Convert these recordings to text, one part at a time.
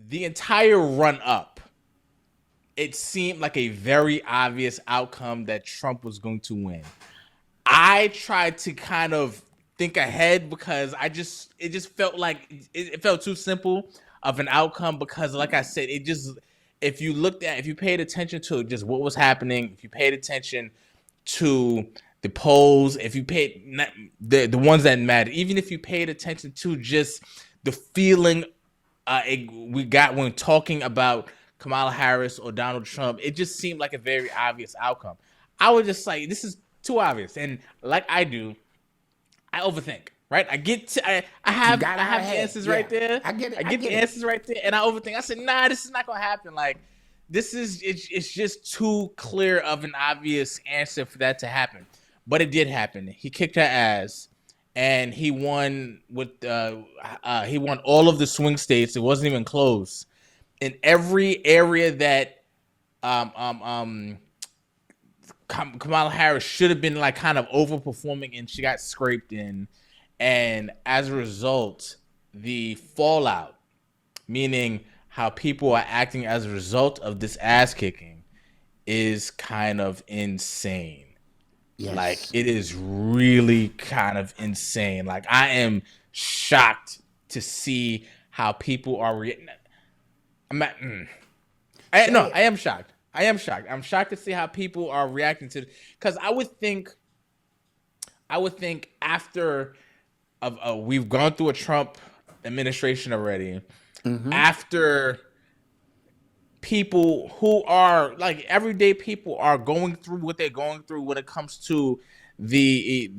the entire run up, it seemed like a very obvious outcome that Trump was going to win. I tried to kind of think ahead because it just felt like it felt too simple of an outcome because, like I said, if you paid attention to just what was happening, if you paid attention to the polls, if you paid the ones that mattered, even if you paid attention to just the feeling we got when talking about Kamala Harris or Donald Trump, it just seemed like a very obvious outcome. I was just like, this is too obvious, and like I do, I overthink. Right, I have the answers right there. I get it. I get the answers right there, and I overthink. I said, nah, this is not gonna happen. Like, it's just too clear of an obvious answer for that to happen. But it did happen. He kicked her ass, and he won he won all of the swing states. It wasn't even close. In every area that Kamala Harris should have been like kind of overperforming, and she got scraped in. And as a result, the fallout, meaning how people are acting as a result of this ass kicking, is kind of insane. Yes. Like, it is really kind of insane. Like, I am shocked to see how people are reacting. I am shocked. I'm shocked to see how people are reacting to it. Because I would think after we've gone through a Trump administration already, after people who are like everyday people are going through what they're going through when it comes to the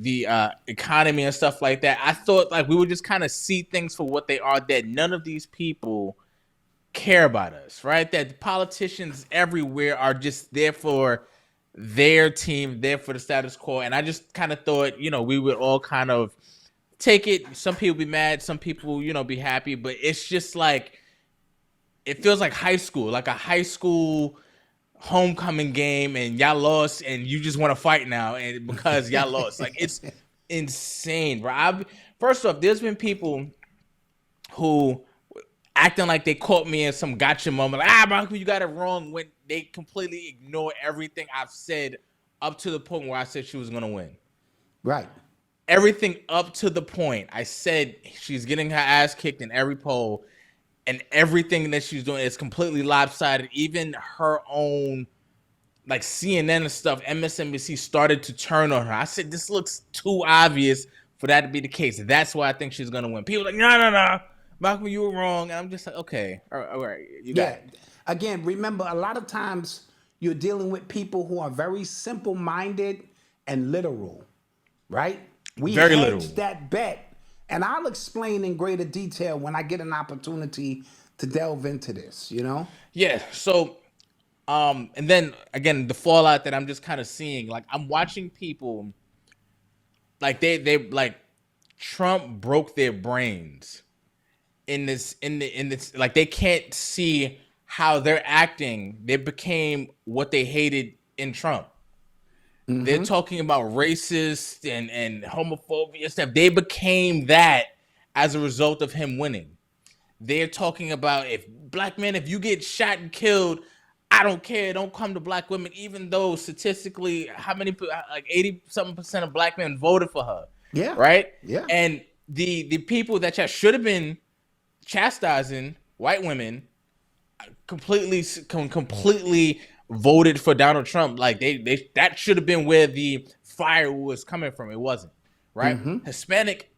economy and stuff like that, I thought like we would just kind of see things for what they are, that none of these people care about us, right? That the politicians everywhere are just there for their team, there for the status quo. And I just kind of thought, we would all kind of take it. Some people be mad, some people, be happy, but it's just like, it feels like high school, like a high school homecoming game, and y'all lost and you just want to fight now and because y'all lost. Like, it's insane, bro. First off, there's been people who acting like they caught me in some gotcha moment. Like, Malcom, you got it wrong, when they completely ignore everything I've said up to the point where I said she was going to win. Right. Everything up to the point I said she's getting her ass kicked in every poll, and everything that she's doing is completely lopsided. Even her own, like CNN and stuff, MSNBC started to turn on her. I said, this looks too obvious for that to be the case. That's why I think she's going to win. People are like, no. Malcom, you were wrong. And I'm just like, okay, all right. You got it. Again, remember, a lot of times you're dealing with people who are very simple-minded and literal, right? We very hedged literal. that bet, and I'll explain in greater detail when I get an opportunity to delve into this, Yeah, so, and then, again, the fallout that I'm just kind of seeing, like, I'm watching people, like, they like, Trump broke their brains in this, like, they can't see how they're acting. They became what they hated in Trump. They're talking about racist and homophobia stuff. They became that as a result of him winning. They're talking about, if black men, if you get shot and killed, I don't care. Don't come to black women, even though statistically, how many, like 80-something% of black men voted for her. Yeah. Right? Yeah. And the people that should have been chastising white women completely voted for Donald Trump. Like, they that should have been where the fire was coming from. It wasn't, right? Hispanic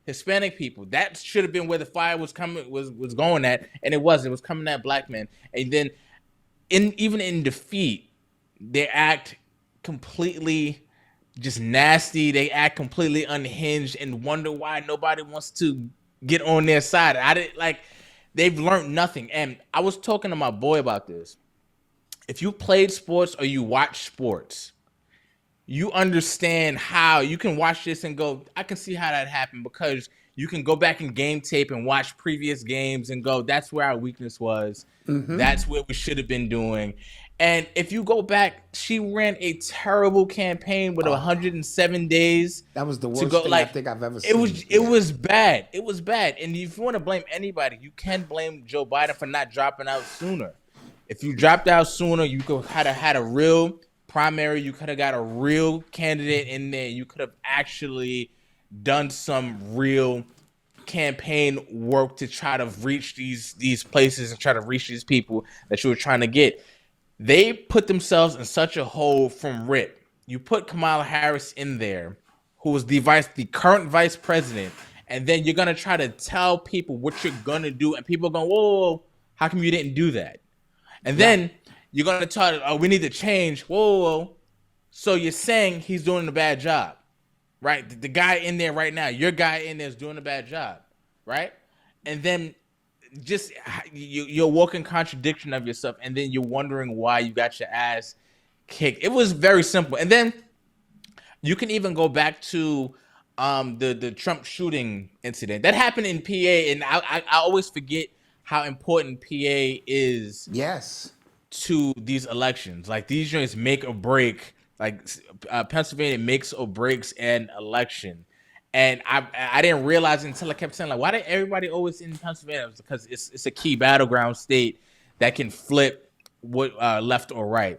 people, that should have been where the fire was going at, and it wasn't. It was coming at black men. And then even in defeat, they act completely just nasty. They act completely unhinged and wonder why nobody wants to get on their side. They've learned nothing. And I was talking to my boy about this. If you played sports or you watch sports, you understand how you can watch this and go, I can see how that happened, because you can go back in game tape and watch previous games and go, that's where our weakness was. That's what we should have been doing. And if you go back, she ran a terrible campaign with Oh, 107 days that was the to worst go. thing I Like think I've ever it seen. was, it Yeah. was bad. It was bad. And if you want to blame anybody, you can blame Joe Biden for not dropping out sooner. If you dropped out sooner, you could have had a real primary. You could have got a real candidate in there. You could have actually done some real campaign work to try to reach these places and try to reach these people that you were trying to get. They put themselves in such a hole from rip. You put Kamala Harris in there, who was the current vice president, and then you're gonna try to tell people what you're gonna do, and people are going, whoa, how come you didn't do that? And Yeah. then you're gonna tell, oh, we need to change. Whoa. So you're saying he's doing a bad job, right? The guy in there right now, your guy in there is doing a bad job, right? And then just you're walking contradiction of yourself, and then you're wondering why you got your ass kicked. It was very simple. And then you can even go back to the Trump shooting incident that happened in PA, and I always forget how important PA is Yes. to these elections. Like these joints make or break. Like Pennsylvania makes or breaks an election. And I didn't realize it until I kept saying, like, why did everybody always in Pennsylvania? It because it's a key battleground state that can flip what left or right.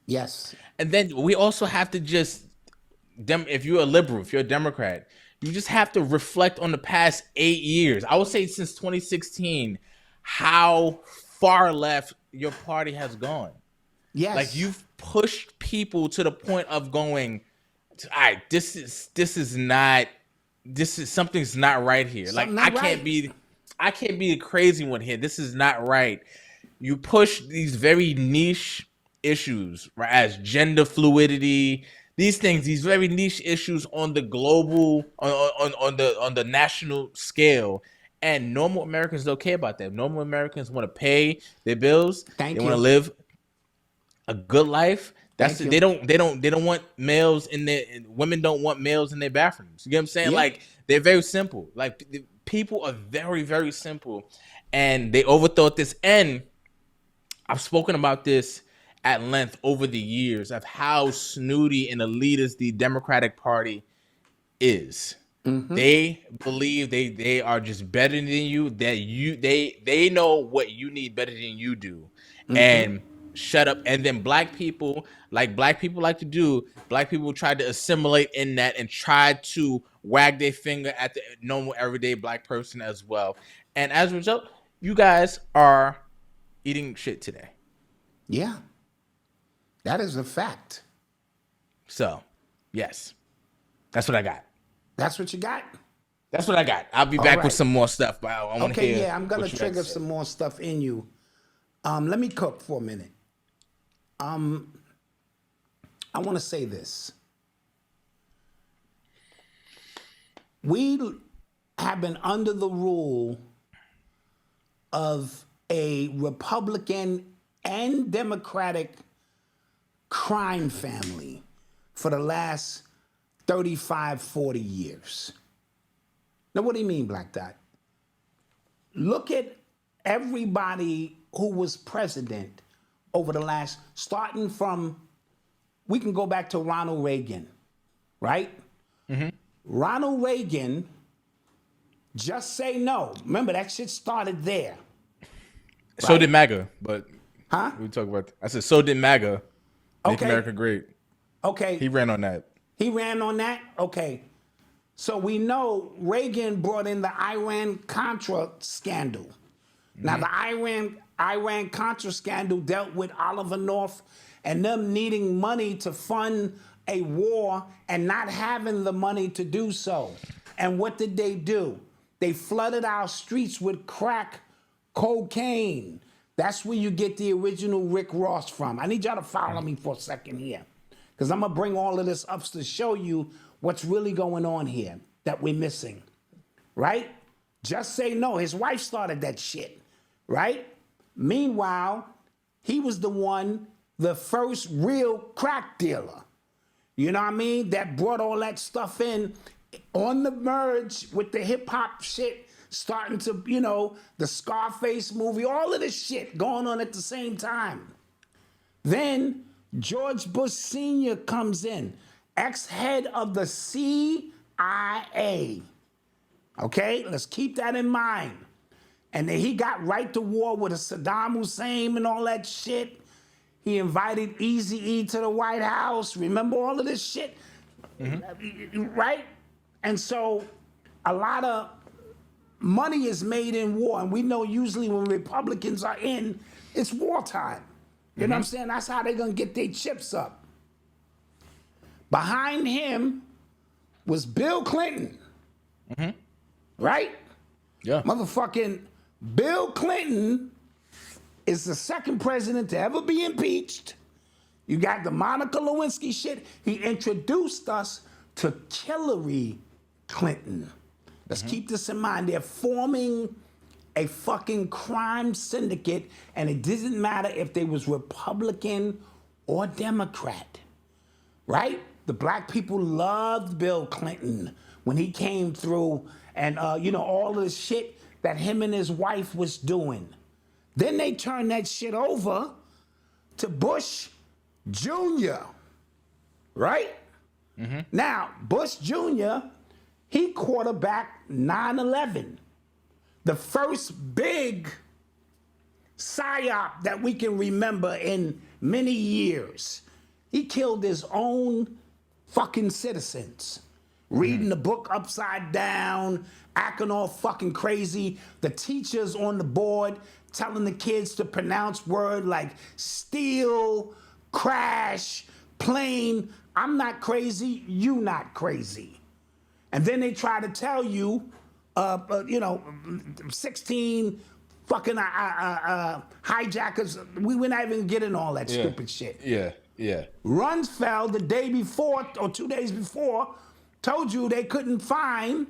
Yes. And then we also have to just if you're a liberal, if you're a Democrat, you just have to reflect on the past 8 years. I would say since 2016, how far left your party has gone. Like Yes. you've pushed people to the point of going, all right, this is not, this is something's not right here. Like Something not right. I can't be the crazy one here. This is not right. You push these very niche issues, right, as gender fluidity, these things, these very niche issues on the global, on the national scale. And normal Americans don't care about that. Normal Americans want to pay their bills. They Thank want to you. live a good life. That's Thank you. they don't want males in their, women don't want males in their bathrooms. You get what I'm saying? Yeah. Like they're very simple. Like people are very, very simple, and they overthought this. And I've spoken about this at length over the years of how snooty and elitist the Democratic Party is. They believe they are just better than you, that they know what you need better than you do. And shut up. And then black people like to do, black people try to assimilate in that and try to wag their finger at the normal everyday black person as well. And as a result, you guys are eating shit today. Yeah. That is a fact. So, yes. That's what I got. That's what you got? That's what I got. I'll be All back with right. some more stuff, but I want to Okay, hear. yeah, I'm gonna what you trigger guys say. some more stuff in you. Let me cook for a minute. I want to say this. We have been under the rule of a Republican and Democratic crime family for the last 35, 40 years. Now, what do you mean, Black Dot? Look at everybody who was president over the last, starting from, we can go back to Ronald Reagan, right? Ronald Reagan, just say no. Remember, that shit started there. So Right? did MAGA, but Huh? we talk about. I said so did MAGA. Make Okay. America Great. Okay. He ran on that. He ran on that? Okay. So we know Reagan brought in the Iran-Contra scandal. Now, the Iran-Contra scandal dealt with Oliver North and them needing money to fund a war and not having the money to do so. And what did they do? They flooded our streets with crack cocaine. That's where you get the original Rick Ross from. I need y'all to follow me for a second here, because I'm going to bring all of this up to show you what's really going on here that we're missing, right? Just say no. His wife started that shit, right? Meanwhile, he was the first real crack dealer. You know what I mean? That brought all that stuff in on the merge with the hip hop shit, starting to, the Scarface movie, all of this shit going on at the same time. Then George Bush Sr. comes in, ex-head of the CIA. Okay, let's keep that in mind. And then he got right to war with Saddam Hussein and all that shit. He invited Eazy-E to the White House. Remember all of this shit? Right? And so a lot of money is made in war. And we know usually when Republicans are in, it's wartime. You know what I'm saying? That's how they're going to get their chips up. Behind him was Bill Clinton. Right? Yeah. Motherfucking Bill Clinton is the second president to ever be impeached. You got the Monica Lewinsky shit. He introduced us to Hillary Clinton. Let's keep this in mind. They're forming a fucking crime syndicate, and it doesn't matter if they was Republican or Democrat, right? The black people loved Bill Clinton when he came through, and all of the shit that him and his wife was doing. Then they turned that shit over to Bush Jr., right? Now, Bush Jr., he quarterbacked 9/11, the first big psyop that we can remember in many years. He killed his own fucking citizens, reading the book upside down, acting all fucking crazy. The teachers on the board telling the kids to pronounce words like steal, crash, plane. I'm not crazy, you not crazy. And then they try to tell you, 16 fucking hijackers. We're not even getting all that stupid shit. Yeah. Rumsfeld the day before or 2 days before told you they couldn't find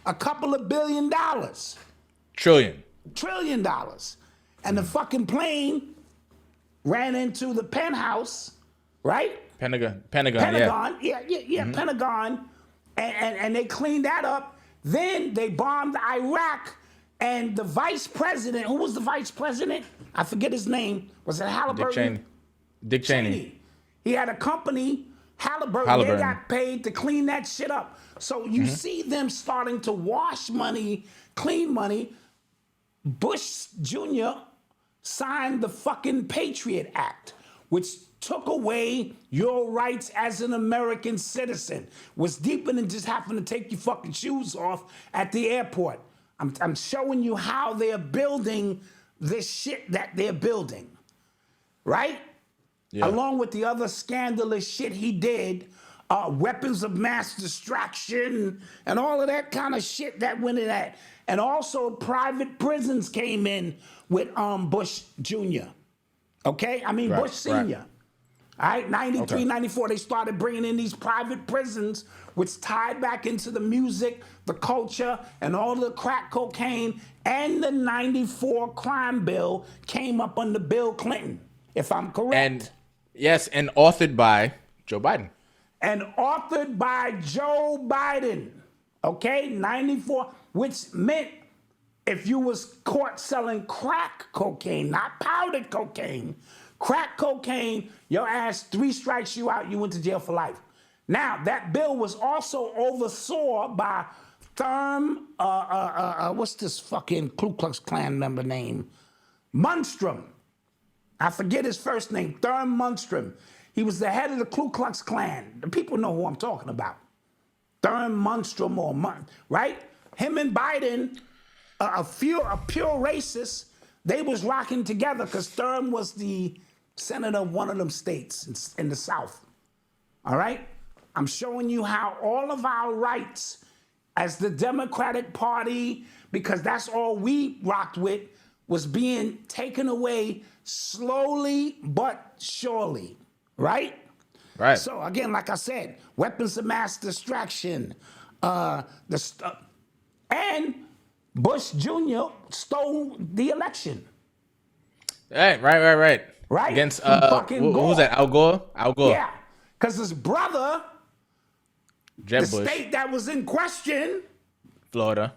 a couple of $1 billion. Trillion. $1 trillion. And the fucking plane ran into the penthouse, right? Pentagon, yeah. Pentagon. And they cleaned that up. Then they bombed Iraq, and the vice president, who was the vice president? I forget his name. Was it Halliburton? Dick Cheney. He had a company, Halliburton. They got paid to clean that shit up. So you see them starting to wash money, clean money. Bush Jr. signed the fucking Patriot Act, which took away your rights as an American citizen. Was deeper than just having to take your fucking shoes off at the airport. I'm showing you how they're building this shit that they're building, right? Yeah. Along with the other scandalous shit he did, weapons of mass destruction and all of that kind of shit that went in that. And also private prisons came in with Bush Jr., okay? I mean, Bush Sr., Right. All right, 93, 94, they started bringing in these private prisons, which tied back into the music, the culture, and all the crack cocaine. And the 94 crime bill came up under Bill Clinton, if I'm correct. And yes, and authored by Joe Biden. Okay, 94, which meant if you was caught selling crack cocaine, not powdered cocaine, crack cocaine, your ass, 3 strikes you out, you went to jail for life. Now, that bill was also oversaw by what's this fucking Ku Klux Klan member name? Munstrom. I forget his first name, Thurm Munstrom. He was the head of the Ku Klux Klan. The people know who I'm talking about. Thurm Munstrom right? Him and Biden, a pure racist, they was rocking together because Thurm was the senator of one of them states in the South. All right? I'm showing you how all of our rights as the Democratic Party, because that's all we rocked with, was being taken away slowly but surely. Right? Right. So again, like I said, weapons of mass destruction, and Bush Jr. stole the election. Right. Right? Against Fucking who was that? Al Gore. Yeah, because his brother, Jeb the Bush. state that was in question, Florida,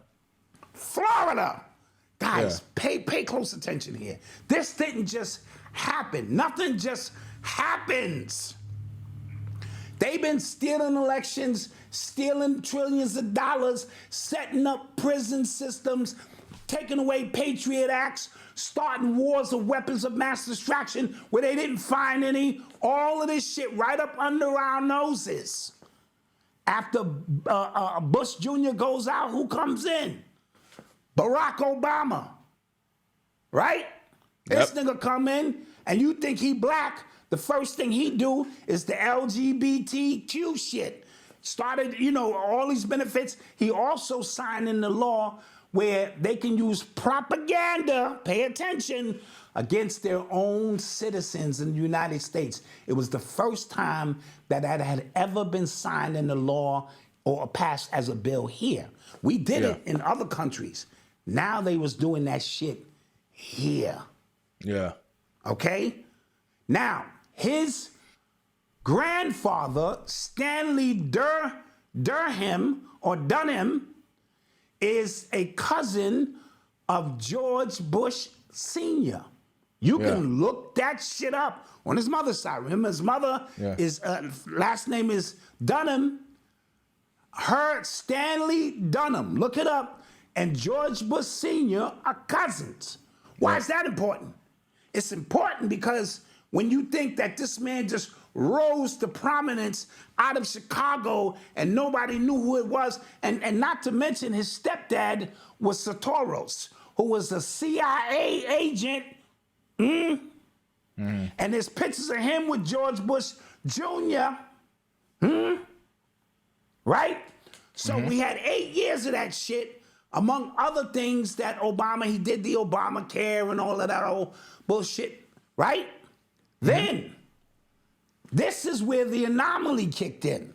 Guys, pay close attention here. This didn't just happen. Nothing just happens. They've been stealing elections, stealing trillions of dollars, setting up prison systems, taking away Patriot Acts, starting wars of weapons of mass destruction where they didn't find any. All of this shit right up under our noses. After Bush Jr. goes out, who comes in? Barack Obama. Right? This nigga come in, and you think he black, the first thing he do is the LGBTQ shit. Started, all these benefits. He also signed in the law where they can use propaganda, pay attention, against their own citizens in the United States. It was the first time that had ever been signed in the law or passed as a bill here. We did it in other countries. Now they was doing that shit here. Yeah. Okay? Now, his grandfather, Stanley Durham, is a cousin of George Bush Sr. You can look that shit up on his mother's side. Remember, his mother is last name is Dunham. Her Stanley Dunham. Look it up. And George Bush Sr. are cousins. Why is that important? It's important because when you think that this man just rose to prominence out of Chicago and nobody knew who it was, and not to mention his stepdad was Sotoros, who was a CIA agent. And there's pictures of him with George Bush Jr. Right? So we had 8 years of that shit, among other things that he did the Obamacare and all of that old bullshit, right? Then, this is where the anomaly kicked in.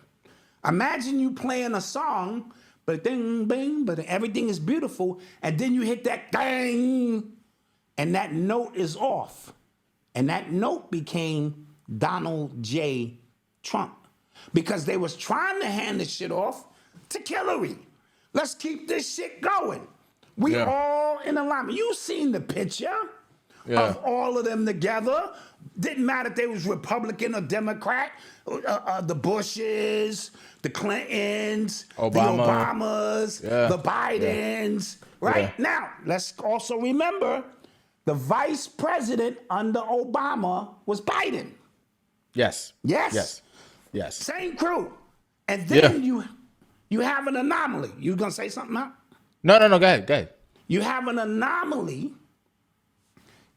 Imagine you playing a song, but ding, bing, but everything is beautiful, and then you hit that dang, and that note is off. And that note became Donald J. Trump. Because they was trying to hand this shit off to Hillary. Let's keep this shit going. We all in alignment. You seen the picture of all of them together. Didn't matter if they was Republican or Democrat. The Bushes, the Clintons, the Obamas, the Bidens. Right? Now, let's also remember the vice president under Obama was Biden. Yes. Same crew. And then you have an anomaly. You gonna say something now? No. Go ahead. You have an anomaly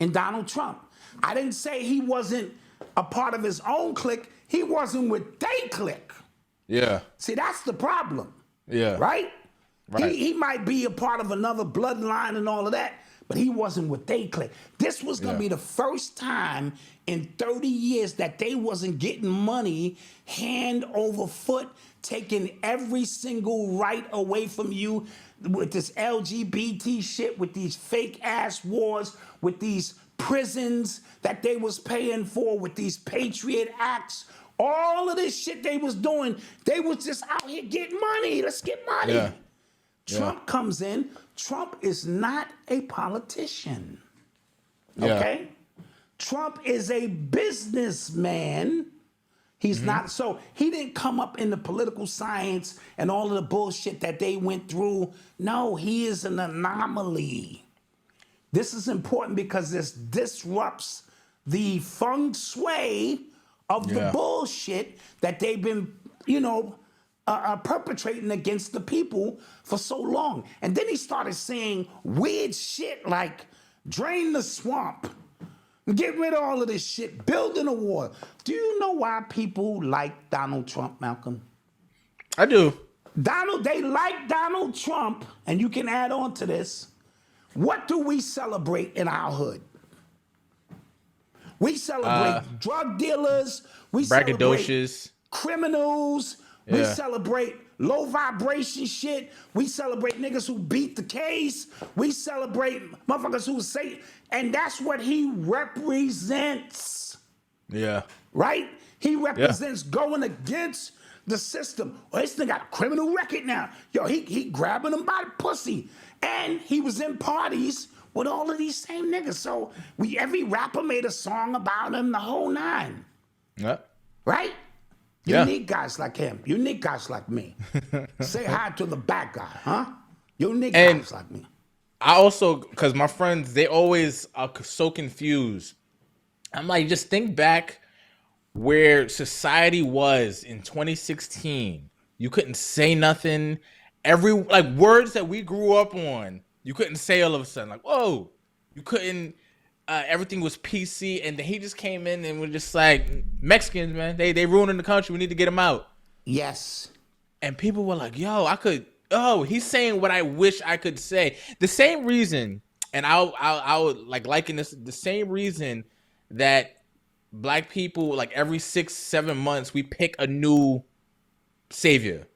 in Donald Trump. I didn't say he wasn't a part of his own clique. He wasn't with they clique. Yeah. See, that's the problem. Yeah. Right? He might be a part of another bloodline and all of that, but he wasn't with they clique. This was going to be the first time in 30 years that they wasn't getting money hand over foot, taking every single right away from you with this LGBT shit, with these fake ass wars, with these prisons that they was paying for, with these Patriot Acts. All of this shit they was doing, they was just out here getting money. Let's get money. Trump comes in. Trump is not a politician. Okay? Trump is a businessman. He's not, so he didn't come up in the political science and all of the bullshit that they went through. No, he is an anomaly. This is important because this disrupts the feng shui of the bullshit that they've been, perpetrating against the people for so long. And then he started saying weird shit like drain the swamp, get rid of all of this shit, building a wall. Do you know why people like Donald Trump, Malcolm? I do. They like Donald Trump, and you can add on to this. What do we celebrate in our hood? We celebrate drug dealers. We braggadocious celebrate criminals. We celebrate low vibration shit. We celebrate niggas who beat the case. We celebrate motherfuckers who say, and that's what he represents. Yeah. Right? He represents going against the system. Oh, this nigga got a criminal record now. Yo, he grabbing him by the pussy. And he was in parties with all of these same niggas. So every rapper made a song about him, the whole nine. Yeah. Right? You Yeah. need guys like him. You need guys like me. Say hi to the bad guy, huh? You need guys like me. I also, because my friends, they always are so confused. I'm like, just think back where society was in 2016. You couldn't say nothing. Like words that we grew up on, you couldn't say all of a sudden. Like, whoa, you couldn't. Everything was PC, and then he just came in and was just like, Mexicans, man, they ruining the country. We need to get them out. Yes. And people were like, yo, he's saying what I wish I could say. The same reason, and I would like liken this, the same reason that Black people, like every 6-7 months, we pick a new savior.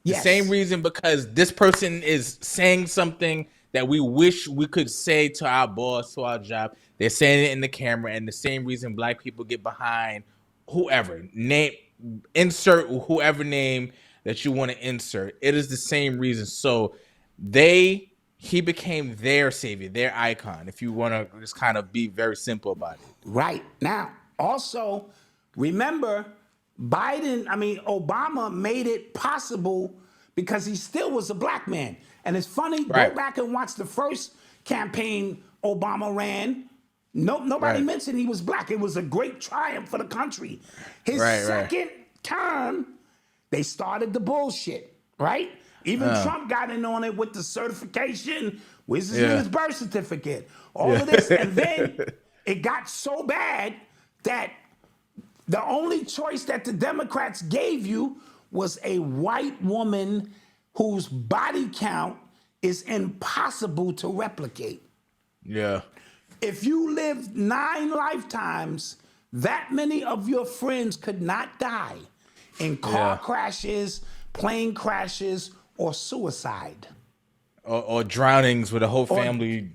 The same reason, because this person is saying something that we wish we could say to our boss, to our job. They're saying it in the camera, and the same reason Black people get behind whoever. Insert whoever name that you want to insert. It is the same reason. So he became their savior, their icon, if you want to just kind of be very simple about it. Right. Now, also, remember, Obama made it possible because he still was a black man. And it's funny, Right. go back and watch the first campaign Obama ran. Nobody mentioned he was black. It was a great triumph for the country. His second term, they started the bullshit, right? Even Trump got in on it with the certification. Where's this nigga's birth certificate? All of this. And then it got so bad that the only choice that the Democrats gave you was a white woman whose body count is impossible to replicate. Yeah. If you lived 9 lifetimes, that many of your friends could not die in car crashes, plane crashes, or suicide. Or drownings where the whole family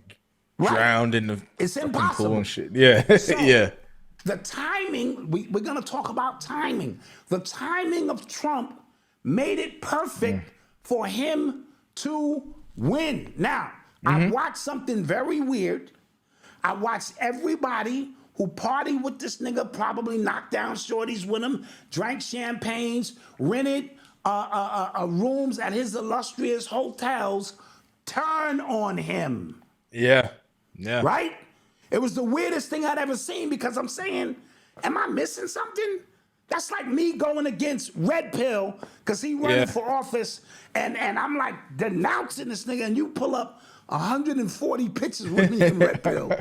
drowned in the impossible pool and shit. Yeah. So, yeah. The timing, we're going to talk about timing. The timing of Trump made it perfect for him to win. Now, I watched something very weird. I watched everybody who partied with this nigga, probably knocked down shorties with him, drank champagnes, rented rooms at his illustrious hotels, turn on him. Yeah. Yeah. Right? It was the weirdest thing I'd ever seen, because I'm saying, am I missing something? That's like me going against Red Pill because he running for office, and I'm like denouncing this nigga, and you pull up 140 pictures with me in Red Pill,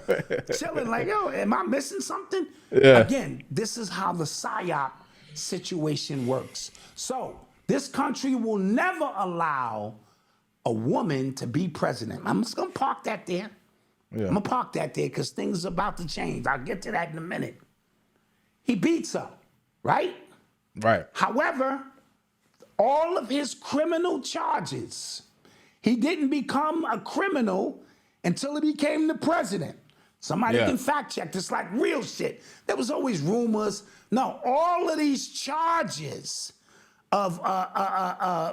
chilling like, yo, am I missing something? Yeah. Again, this is how the PSYOP situation works. So this country will never allow a woman to be president. I'm just gonna park that there. I'm gonna park that there because things are about to change. I'll get to that in a minute. He beats her, right? Right. However, all of his criminal charges, he didn't become a criminal until he became the president. Somebody can fact check this, like real shit. There was always rumors. No, all of these charges of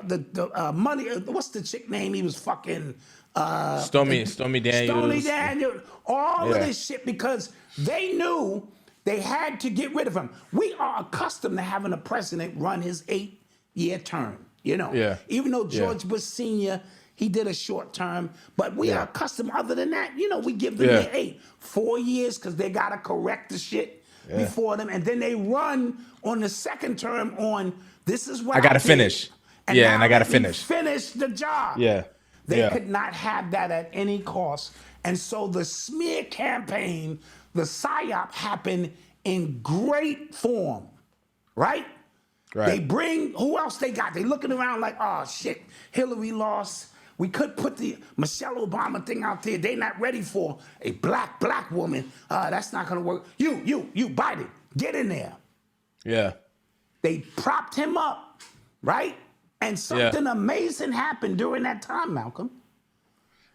the money. What's the chick name he was fucking? Stormy Daniels. Stormy Daniels. All of this shit, because they knew they had to get rid of him. We are accustomed to having a president run his 8-year term. You know, even though George Bush Sr., he did a short term, but we are accustomed. Other than that, you know, we give them their 4 years because they gotta correct the shit before them, and then they run on the second term on this is what I gotta did. finish. And and I gotta finish. Finish the job. They could not have that at any cost, and so the smear campaign, the PSYOP, happened in great form, right? They bring, who else they got? They looking around like, oh shit, Hillary lost. We could put the Michelle Obama thing out there. They not ready for a black woman. That's not gonna work. You, Biden, get in there. Yeah. They propped him up, right? And something amazing happened during that time, Malcolm.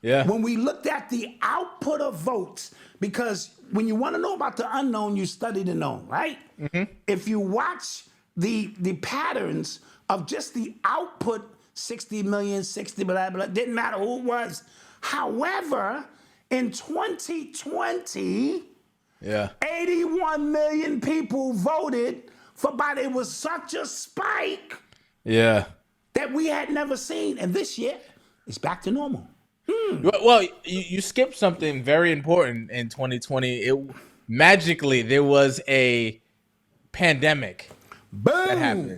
Yeah. When we looked at the output of votes, because when you want to know about the unknown, you study the known, right? If you watch the patterns of just the output, 60 million, 60, blah, blah, didn't matter who it was. However, In 2020, Yeah. 81 million people voted for Biden. It was such a spike Yeah. that we had never seen. And this year, it's back to normal. Well, you skipped something very important in 2020. Magically there was a pandemic that happened.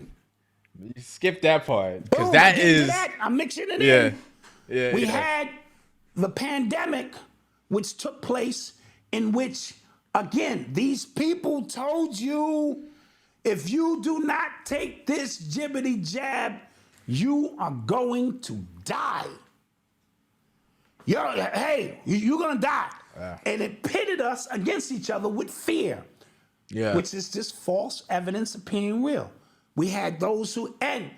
Boom. You skipped that part because Boom. I'm that getting to is that. I'm mixing it yeah, in. yeah, We yeah, had the pandemic, which took place in which, again, these people told you if you do not take this jibbity jab, you are going to die. You're going to die. Yeah. And it pitted us against each other with fear, yeah, which is just false evidence appearing real. We had those who, and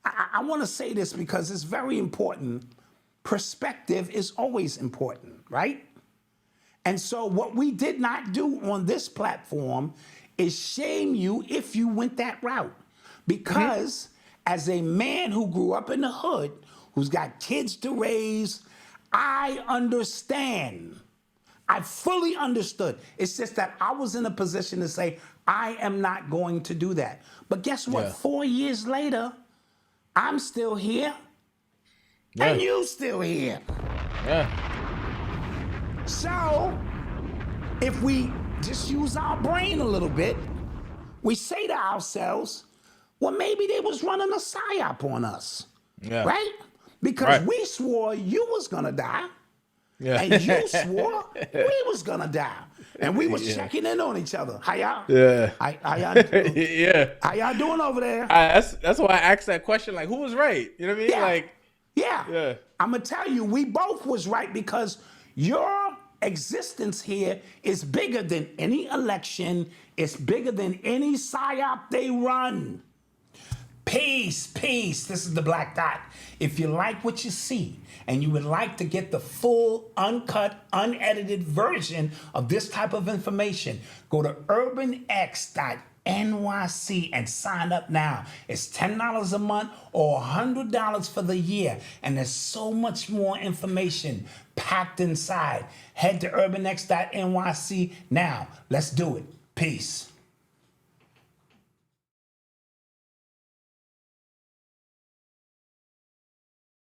I want to say this because it's very important. Perspective is always important, right? And so, what we did not do on this platform is shame you if you went that route. Because as a man who grew up in the hood, who's got kids to raise, I understand. I fully understood. It's just that I was in a position to say, I am not going to do that. But guess what? Yeah. 4 years later, I'm still here, yeah, and you still here. yeah, So, if we just use our brain a little bit, we say to ourselves, well, maybe they was running a psyop on us, yeah, right? Because Right. we swore you was gonna die, yeah, and you swore we was gonna die, and we was Yeah. checking in on each other. How y'all? yeah, How y'all? yeah. How y'all doing over there? That's why I asked that question. Like, who was right? You know what I mean? Yeah. Like, Yeah. Yeah. I'm gonna tell you, we both was right because your existence here is bigger than any election. It's bigger than any psyop they run. Peace, peace. This is the Black Dot. If you like what you see and you would like to get the full, uncut, unedited version of this type of information, go to urbanx.nyc and sign up now. It's $10 a month or $100 for the year. And there's so much more information packed inside. Head to urbanx.nyc now. Let's do it. Peace.